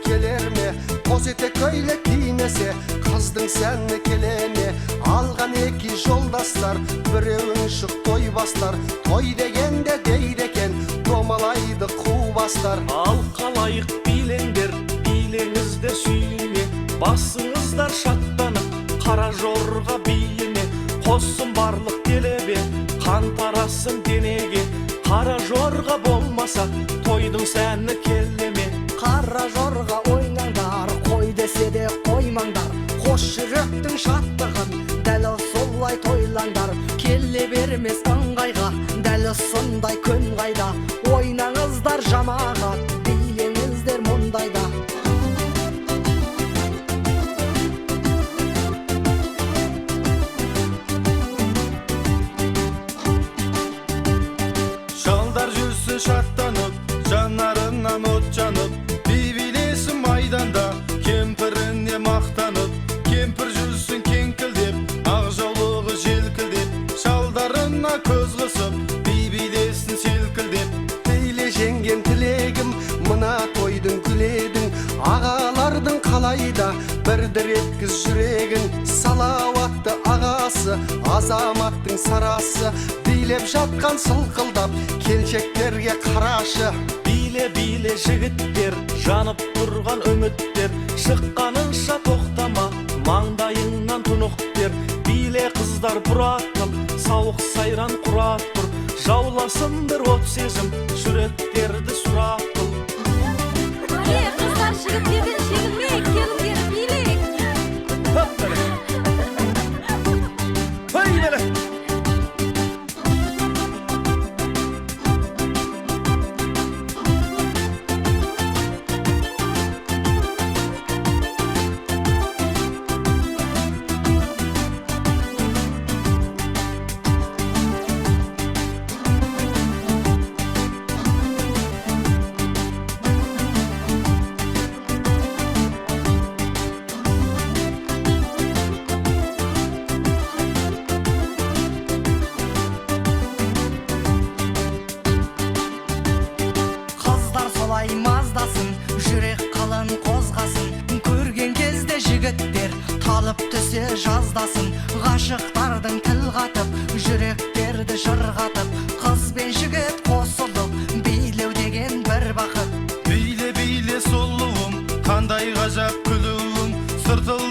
келерме, қос етек көйлек кимесе, қыздың сәні келеме. Алған екі жолдастар, біреуін шық той бастар. Той дегенде дейді екен, домалайды қу бастар. Ал қалайық билеңдер, билеңіздер сүйіне, басыңыздар шаттанып, қара жорға биіне. Қосын барлық делебе, қан тарасын денеге, қара жорға болмаса, тойдың сәні келеме. Қара жорға ойнаңдар, қой десе де қоймаңдар. Қош жүректің шаттығын, дәл солай тойлаңдар. Келе бермес ыңғайға, дәл сондай күн қайда. Ойнаңыздар жамағат, билеңіздер мұндайда. Шалдар жүрсін шаттанып, жанарынан от жанып, би-билесін майданда, кемпіріне мақтанып. Кемпір жүрсін кеңкілдеп, ақ жаулығы желкілдеп, шалдарына көз қысып, би-билесін селкілдеп. Дейле жеңген тілегім, мына тойдың күледің, ағалардың қалайда бірдір еткіз жүрегін. Салауатты ағасы, азаматтың сарасы, билеп жатқан сылқылдап, келшектерге қарашы. Биле жігіттер, жанып тұрған үміттер, шыққанынша тоқтама, маңдайыңнан тұнықтер. Биле қыздар бұратып, сауық сайран құрат тұр, жауласын бір от сезім, жүректерді сұратыл. Қыздар жігіттерден шегілмек, келіңдер билек. Маздасын, жүрек қалын қозғасын. Көрген кезде жігіттер талып түсе жаздасын. Ғашықтардың тіл қатып, жүректерді жырғатып, қыз бен жігіт қосылып, билеу деген бір бақыт. Биле сұлуым, қандай ғажап күлуім, сыртыл